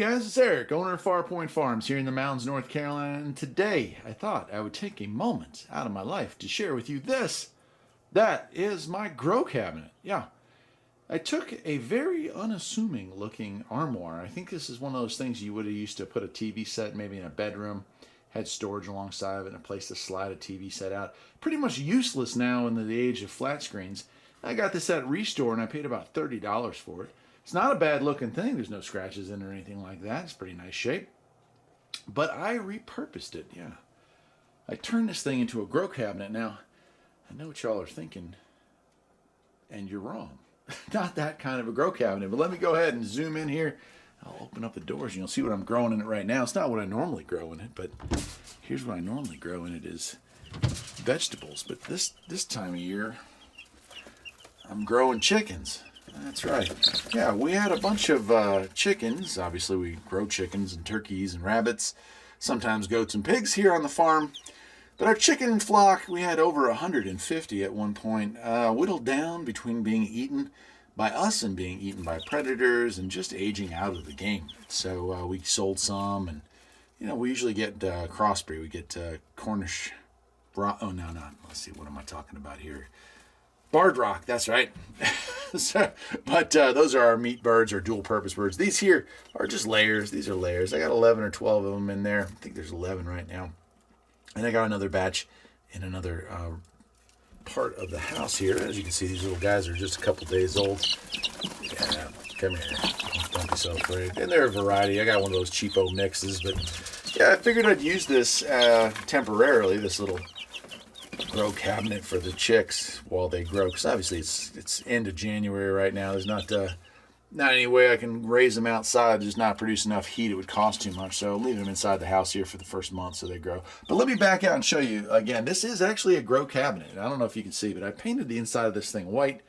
guys, it's Eric, owner of Farpoint Farms here in the mountains, North Carolina, and today I thought I would take a moment out of my life to share with you this. That is my grow cabinet. Yeah, I took a very unassuming looking armoire. I think this is one of those things you would have used to put a TV set maybe in a bedroom, had storage alongside of it and a place to slide a TV set out. Pretty much useless now in the age of flat screens. I got this at Restore and I paid about $30 for it. It's not a bad looking thing. There's no scratches in it or anything like that. It's pretty nice shape. But I repurposed it, yeah. I turned this thing into a grow cabinet. Now, I know what y'all are thinking, and you're wrong. Not that kind of a grow cabinet, but let me go ahead and zoom in here. I'll open up the doors and you'll see what I'm growing in it right now. It's not what I normally grow in it, but here's what I normally grow in it is vegetables. But this time of year, I'm growing chickens. That's right. Yeah, we had a bunch of chickens. Obviously, we grow chickens and turkeys and rabbits, sometimes goats and pigs here on the farm. But our chicken flock, we had over 150 at one point, whittled down between being eaten by us and being eaten by predators and just aging out of the game. So we sold some, and we usually get crossbreed. We get Cornish. Oh no, not. Let's see. What am I talking about here? Barred Rock, that's right. But those are our meat birds or dual purpose birds. These here are just layers. These are layers. I got 11 or 12 of them in there. I think there's 11 right now. And I got another batch in another part of the house here. As you can see, these little guys are just a couple days old. Yeah, come here. Don't be so afraid. And they're a variety. I got one of those cheapo mixes. But yeah, I figured I'd use this temporarily, this little grow cabinet for the chicks while they grow, because obviously it's end of January right now. There's not any way I can raise them outside. There's not produce enough heat. It would cost too much, so I'll leave them inside the house here for the first month so they grow. But let me back out and show you again. This is actually a grow cabinet. I don't know if you can see, but I painted the inside of this thing white,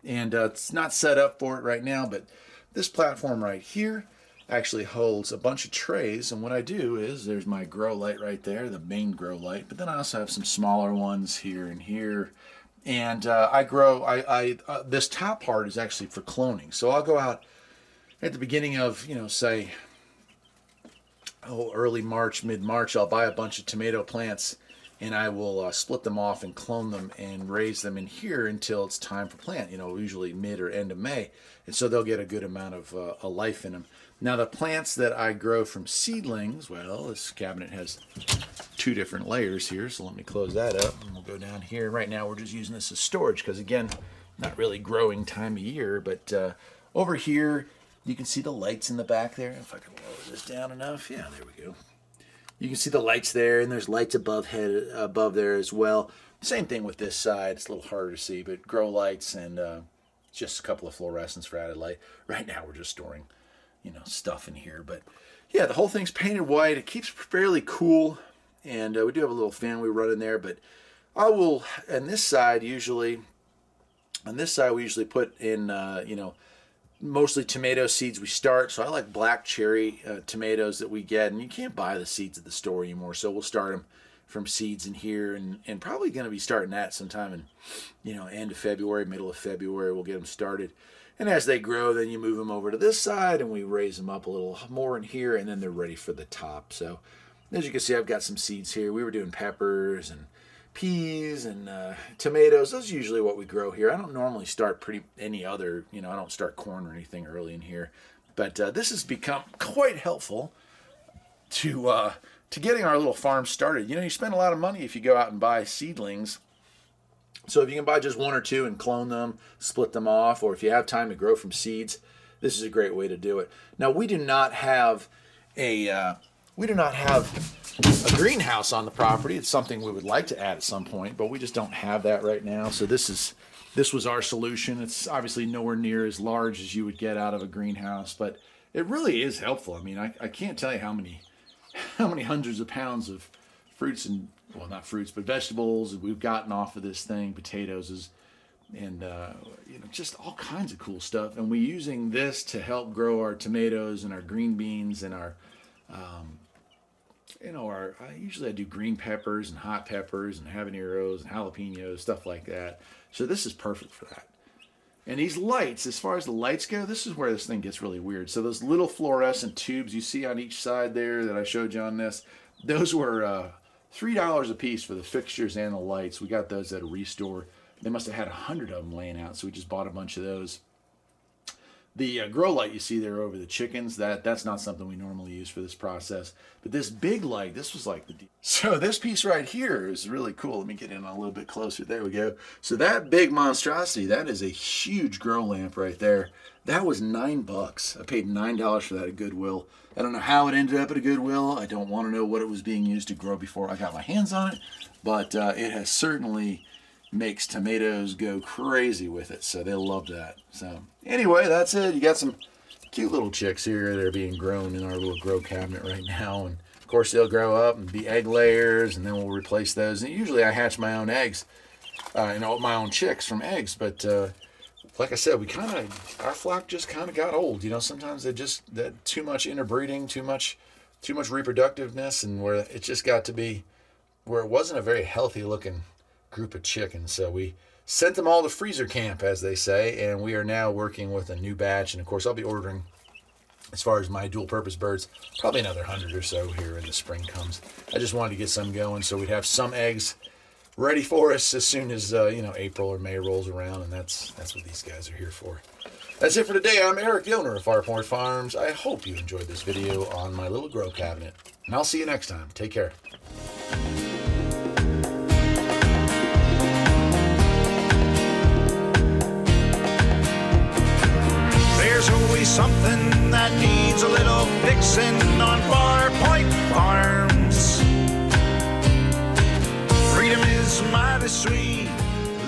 and it's not set up for it right now, but this platform right here actually holds a bunch of trays, and what I do is there's my grow light right there, the main grow light, but then I also have some smaller ones here and here, and I grow. This top part is actually for cloning, so I'll go out at the beginning of say early March, mid-March. I'll buy a bunch of tomato plants and I will split them off and clone them and raise them in here until it's time for plant, usually mid or end of May. And so they'll get a good amount of a life in them. Now the plants that I grow from seedlings, well, this cabinet has two different layers here, so let me close that up and we'll go down here. Right now we're just using this as storage because, again, not really growing time of year, but over here you can see the lights in the back there. If I can lower this down enough, yeah, there we go. You can see the lights there, and there's lights above there as well. Same thing with this side. It's a little harder to see, but grow lights and just a couple of fluorescents for added light. Right now we're just storing, stuff in here. But yeah, the whole thing's painted white. It keeps fairly cool, and we do have a little fan we run in there. But I will, on this side we usually put in, mostly tomato seeds we start. So I like black cherry tomatoes that we get, and you can't buy the seeds at the store anymore. So we'll start them from seeds in here, and probably going to be starting that sometime in, end of February, middle of February. We'll get them started. And as they grow, then you move them over to this side, and we raise them up a little more in here, and then they're ready for the top. So as you can see, I've got some seeds here. We were doing peppers and peas and tomatoes. Those are usually what we grow here. I don't normally start any other, I don't start corn or anything early in here. But this has become quite helpful to getting our little farm started. You spend a lot of money if you go out and buy seedlings. So if you can buy just one or two and clone them, split them off, or if you have time to grow from seeds, this is a great way to do it. Now, we do not have a greenhouse on the property. It's something we would like to add at some point, but we just don't have that right now. So this was our solution. It's obviously nowhere near as large as you would get out of a greenhouse, but it really is helpful. I mean, I can't tell you how many hundreds of pounds of fruits and, well, not fruits, but vegetables we've gotten off of this thing. Potatoes and just all kinds of cool stuff. And we're using this to help grow our tomatoes and our green beans and our usually I do green peppers and hot peppers and habaneros and jalapenos, stuff like that. So this is perfect for that. And these lights, as far as the lights go, this is where this thing gets really weird. So those little fluorescent tubes you see on each side there that I showed you on this, those were $3 a piece for the fixtures and the lights. We got those at a Restore. They must have had 100 of them laying out, so we just bought a bunch of those. The grow light you see there over the chickens, that's not something we normally use for this process. But this big light, this was like the deal. So this piece right here is really cool. Let me get in a little bit closer. There we go. So that big monstrosity, that is a huge grow lamp right there. That was $9. I paid $9 for that at Goodwill. I don't know how it ended up at a Goodwill. I don't want to know what it was being used to grow before I got my hands on it. But it has certainly makes tomatoes go crazy with it, so they love that. So anyway, that's it. You got some cute little chicks here that are being grown in our little grow cabinet right now, and of course they'll grow up and be egg layers, and then we'll replace those. And usually I hatch my own eggs, my own chicks from eggs, but like I said, our flock just kind of got old. Sometimes that too much interbreeding, too much reproductiveness, and where it just got to be where it wasn't a very healthy looking group of chickens. So we sent them all to freezer camp, as they say, and we are now working with a new batch. And of course I'll be ordering, as far as my dual purpose birds, probably another 100 or so here in the spring comes. I just wanted to get some going so we'd have some eggs ready for us as soon as April or May rolls around, and that's what these guys are here for. That's it for today. I'm Eric, the owner of Farpoint Farms. I hope you enjoyed this video on my little grow cabinet, and I'll see you next time. Take care. There's always something that needs a little fixing on Farpoint Farms. Freedom is mighty sweet.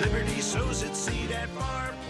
Liberty sows its seed at Farpoint.